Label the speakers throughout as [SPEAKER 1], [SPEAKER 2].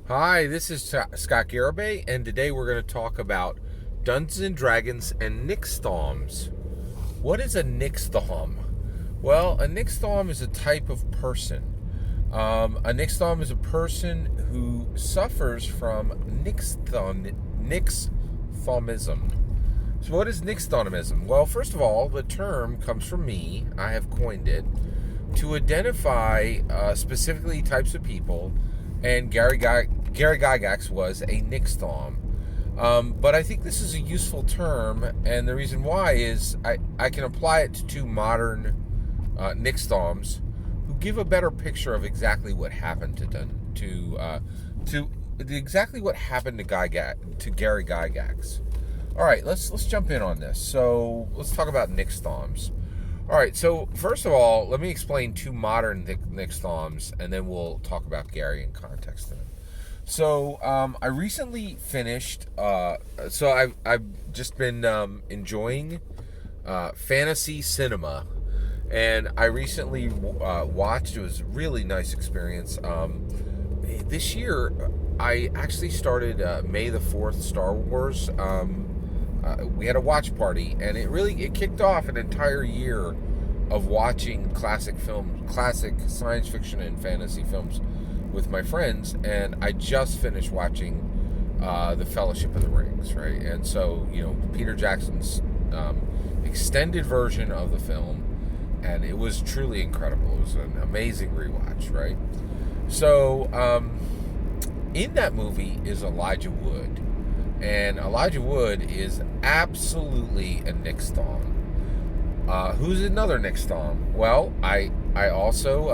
[SPEAKER 1] Hi, this is Scott Garibay, and today we're going to talk about Dungeons and Dragons and NixThaums. What is a NixThaum? Well, a NixThaum is a type of person. A NixThaum is a person who suffers from NixThaumism. So, what is NixThaumism? Well, first of all, the term comes from me. I have coined it to identify specifically types of people, and Gary Gygax was a NixThaum. But I think this is a useful term, and the reason why is I can apply it to two modern NixThaums who give a better picture of exactly what happened to exactly what happened to Gary Gygax. All right, let's jump in on this. So let's talk about NixThaums. All right, so first of all, let me explain two modern NixThaums, and then we'll talk about Gary in context of him. So I recently finished. I've just been enjoying fantasy cinema, and I recently watched. It was a really nice experience. This year, I actually started May the 4th Star Wars. We had a watch party, and it kicked off an entire year of watching classic science fiction and fantasy films with my friends. And I just finished watching the Fellowship of the Rings, right? And so Peter Jackson's extended version of the film, and it was truly incredible. It was an amazing rewatch, right? So in that movie is Elijah Wood. And Elijah Wood is absolutely a NixThaum. Who's another NixThaum? Well, I also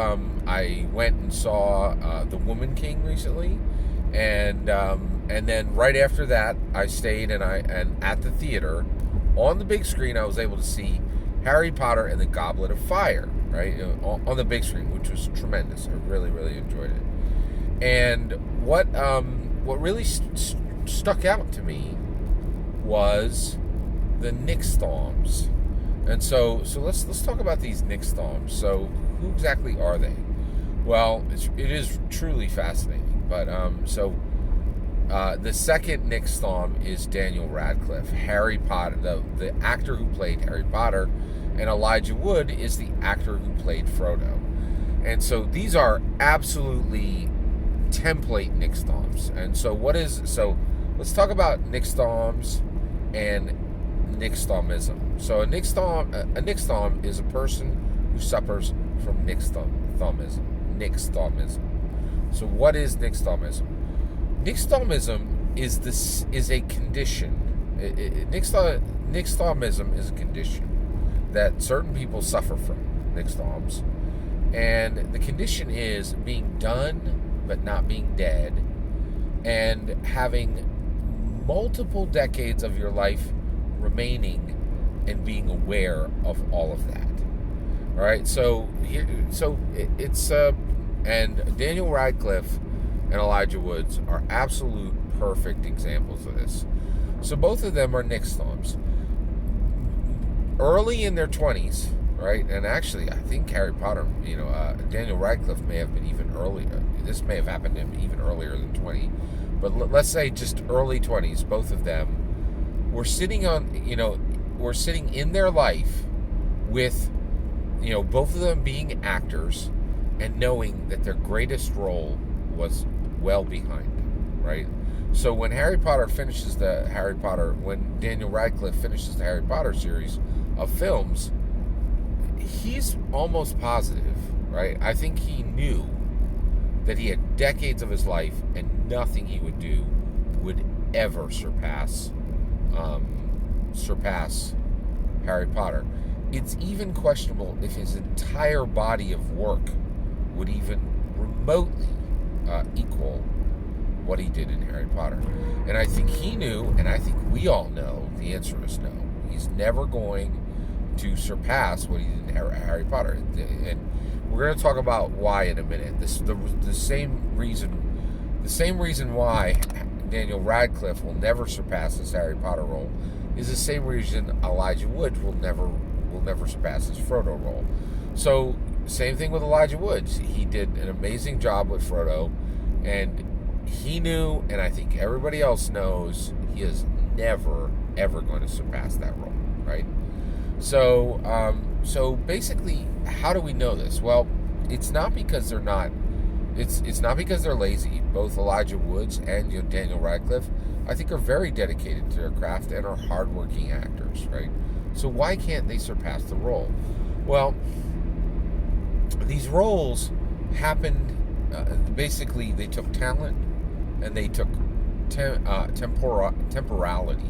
[SPEAKER 1] I went and saw The Woman King recently, and then right after that I stayed and at the theater on the big screen I was able to see Harry Potter and the Goblet of Fire, right, on the big screen, which was tremendous. I really enjoyed it. And what really stuck out to me was the NixThaums. And so let's talk about these NixThaums. So who exactly are they? Well, it is truly fascinating. But the second NixThaum is Daniel Radcliffe, Harry Potter, the actor who played Harry Potter, and Elijah Wood is the actor who played Frodo. And so these are absolutely template NixThaums. And so let's talk about NixThaums and NixThaumism. So a NixThaum is a person who suffers from NixThaumism. So what is NixThaumism? NixThaumism is a condition. NixThaumism is a condition that certain people suffer from. NixThaums, and the condition is being done but not being dead, and having multiple decades of your life remaining and being aware of all of that. All right, and Daniel Radcliffe and Elijah Woods are absolute perfect examples of this. So both of them are NixThaums. Early in their 20s, right? And actually, I think Harry Potter, Daniel Radcliffe may have been even earlier. This may have happened to him even earlier than 20. But let's say just early 20s, both of them were sitting in their life with, both of them being actors and knowing that their greatest role was well behind them, right? So when Daniel Radcliffe finishes the Harry Potter series of films, he's almost positive, right? I think he knew that he had decades of his life and nothing he would do would ever surpass Harry Potter. It's even questionable if his entire body of work would even remotely equal what he did in Harry Potter. And I think he knew, and I think we all know, the answer is no. He's never going to surpass what he did in Harry Potter. And we're going to talk about why in a minute. The same reason why Daniel Radcliffe will never surpass his Harry Potter role is the same reason Elijah Wood will never surpass his Frodo role. So same thing with Elijah Wood. He did an amazing job with Frodo, and he knew, and I think everybody else knows, he is never ever going to surpass that role, right? So basically, how do we know this? Well, it's not because they're not. It's not because they're lazy. Both Elijah Woods and Daniel Radcliffe, I think, are very dedicated to their craft and are hardworking actors, right? So why can't they surpass the role? Well, these roles happened. Basically, they took talent and they took temporality.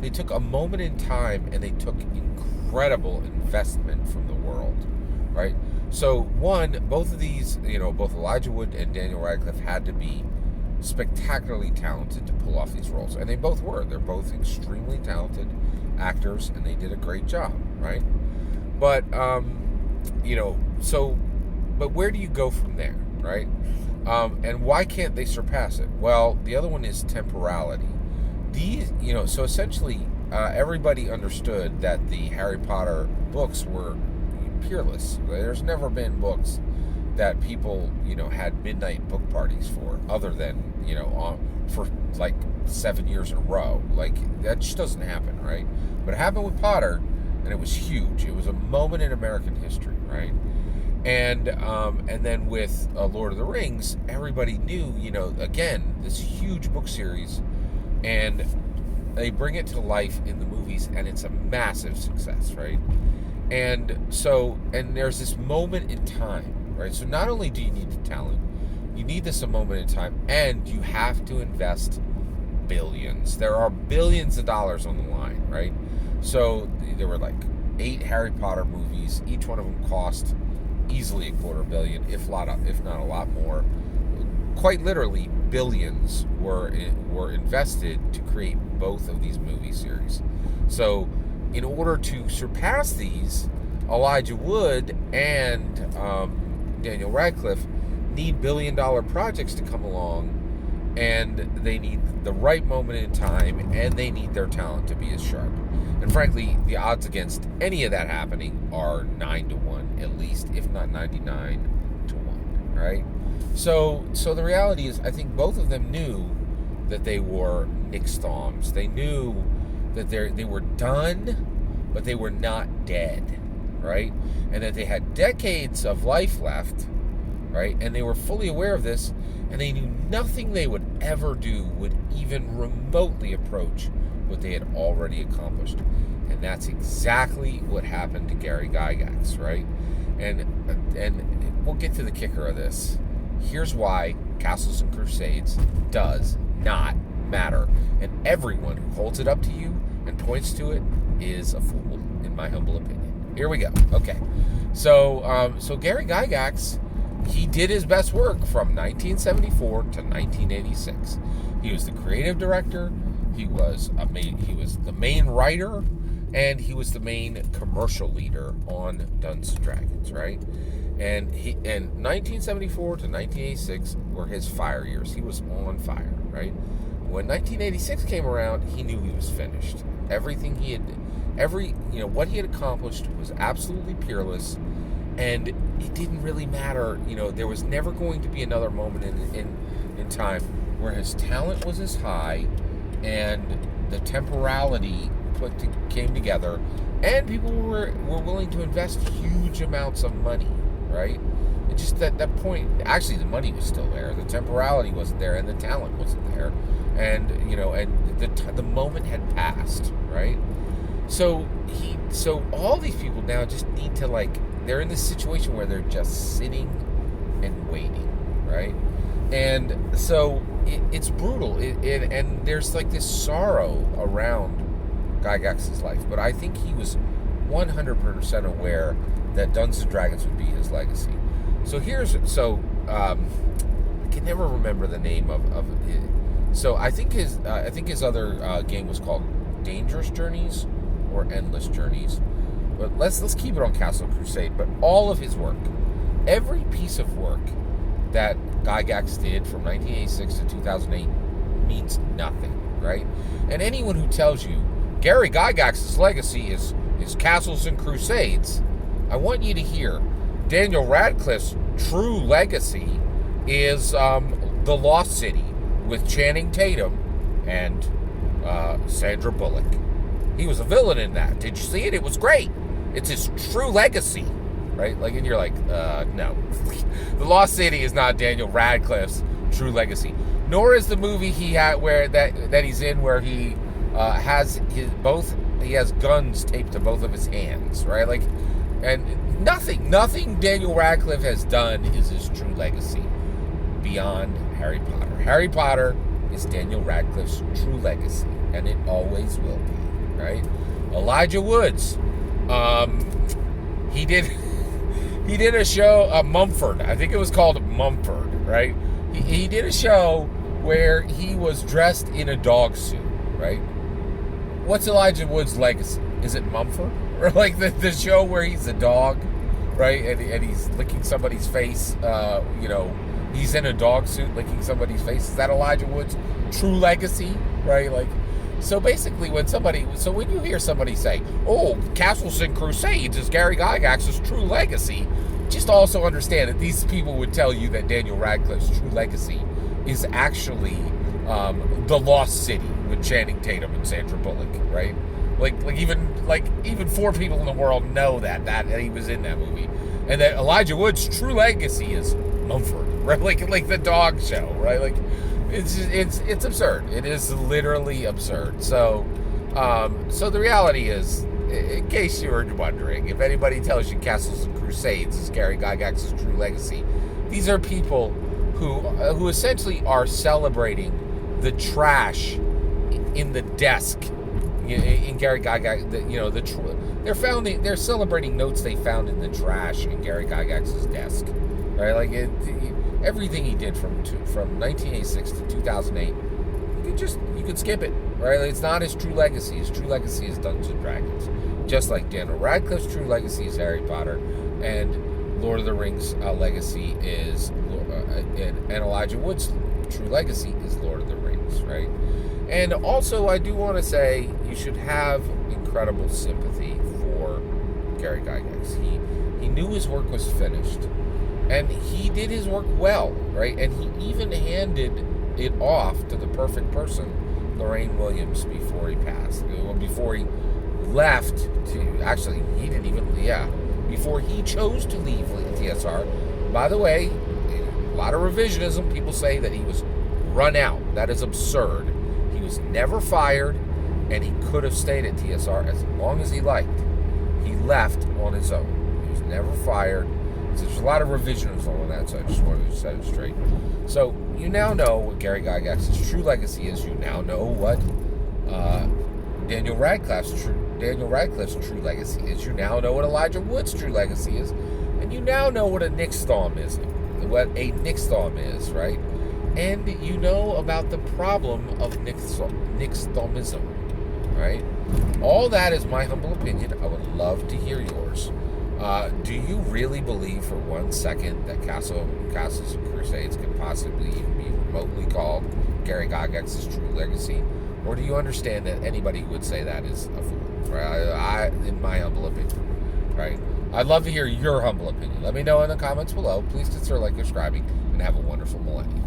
[SPEAKER 1] They took a moment in time and they took incredible investment from the world, right? So both of these, both Elijah Wood and Daniel Radcliffe had to be spectacularly talented to pull off these roles, and they both were. They're both extremely talented actors, and they did a great job, right? But but where do you go from there, right? And why can't they surpass it? Well, the other one is temporality. So essentially, everybody understood that the Harry Potter books were peerless. There's never been books that people, had midnight book parties for, other than, for like 7 years in a row. Like, that just doesn't happen, right? But it happened with Potter, and it was huge. It was a moment in American history, right? And then with Lord of the Rings, everybody knew, again, this huge book series, and they bring it to life in the movies, and it's a massive success, right? And there's this moment in time, right? So not only do you need the talent, you need this a moment in time, and you have to invest billions. There are billions of dollars on the line, right? So there were like 8 Harry Potter movies. Each one of them cost easily $250 million, if not a lot more. Quite literally, billions were invested to create both of these movie series. So, in order to surpass these, Elijah Wood and Daniel Radcliffe need billion-dollar projects to come along, and they need the right moment in time, and they need their talent to be as sharp. And frankly, the odds against any of that happening are 9-1, at least, if not 99-1, right? So the reality is, I think both of them knew that they were NixThaums. They knew that they were done, but they were not dead, right? And that they had decades of life left, right? And they were fully aware of this, and they knew nothing they would ever do would even remotely approach what they had already accomplished. And that's exactly what happened to Gary Gygax, right? And we'll get to the kicker of this. Here's why Castles and Crusades does not matter. And everyone who holds it up to you and points to it is a fool, in my humble opinion. Here we go. Okay. So Gary Gygax, he did his best work from 1974 to 1986. He was the creative director, he was the main writer, and he was the main commercial leader on Dungeons and Dragons, right? And 1974 to 1986 were his fire years. He was on fire, right? When 1986 came around, he knew he was finished. Everything what he had accomplished was absolutely peerless, and it didn't really matter. There was never going to be another moment in time where his talent was as high, and the temporality came together, and people were willing to invest huge amounts of money, right? It just that point, actually the money was still there, the temporality wasn't there, and the talent wasn't there, and the moment had passed, right? So all these people now just need to, they're in this situation where they're just sitting and waiting, right? And so it's brutal, and there's this sorrow around Gygax's life, but I think he was 100% aware that Dungeons and Dragons would be his legacy. I can never remember the name of it. So I think his other game was called Dangerous Journeys or Endless Journeys. But let's keep it on Castle Crusade. But all of his work, every piece of work that Gygax did from 1986 to 2008 means nothing, right? And anyone who tells you Gary Gygax's legacy is Castles and Crusades, I want you to hear Daniel Radcliffe's true legacy is The Lost City with Channing Tatum and Sandra Bullock. He was a villain in that. Did you see it? It was great. It's his true legacy, right? Like, and you're like, no. The Lost City is not Daniel Radcliffe's true legacy. Nor is the movie he had where that he's in where he has he has guns taped to both of his hands, right? Like, and nothing Daniel Radcliffe has done is his true legacy beyond Harry Potter. Harry Potter is Daniel Radcliffe's true legacy, and it always will be, right? Elijah Woods, he did a show, Mumford. I think it was called Mumford, right? He did a show where he was dressed in a dog suit, right? What's Elijah Wood's legacy? Is it Mumford? Or like the show where he's a dog, right? And he's licking somebody's face, he's in a dog suit licking somebody's face. Is that Elijah Wood's true legacy, right? Like, so basically when you hear somebody say, oh, Castles and Crusades is Gary Gygax's true legacy, just also understand that these people would tell you that Daniel Radcliffe's true legacy is actually The Lost City with Channing Tatum and Sandra Bullock, right? Like even 4 people in the world know that he was in that movie, and that Elijah Wood's true legacy is Mumford, right? Like the dog show, right? Like it's absurd. It is literally absurd. So the reality is, in case you were wondering, if anybody tells you Castles and Crusades is Gary Gygax's true legacy, these are people who essentially are celebrating the trash in the desk in Gary Gygax. They're celebrating notes they found in the trash in Gary Gygax's desk, right? Like everything he did from 1986 to 2008, you could skip it, right? Like, it's not his true legacy. His true legacy is Dungeons and Dragons, just like Daniel Radcliffe's true legacy is Harry Potter, and Lord of the Rings legacy is, and Elijah Wood's true legacy is Lord of the Rings, right? And also, I do want to say you should have incredible sympathy for Gary Gygax. He knew his work was finished, and he did his work well, right? And he even handed it off to the perfect person, Lorraine Williams, before he passed. Well, before he left before he chose to leave TSR. By the way, a lot of revisionism. People say that he was run out. That is absurd. He was never fired, and he could have stayed at TSR as long as he liked. He left on his own. He was never fired. So there's a lot of revisionism on that, so I just wanted to set it straight. So you now know what Gary Gygax's true legacy is. You now know what Daniel Radcliffe's true legacy is. You now know what Elijah Wood's true legacy is, and you now know what a NixThaum is. What a NixThaum is, right? And you know about the problem of NixThaumism, right? All that is my humble opinion. I would love to hear yours. Do you really believe for 1 second that Castles and Crusades can possibly even be remotely called Gary Gygax's true legacy? Or do you understand that anybody who would say that is a fool, right? In my humble opinion, right? I'd love to hear your humble opinion. Let me know in the comments below. Please consider subscribing, and have a wonderful millennium.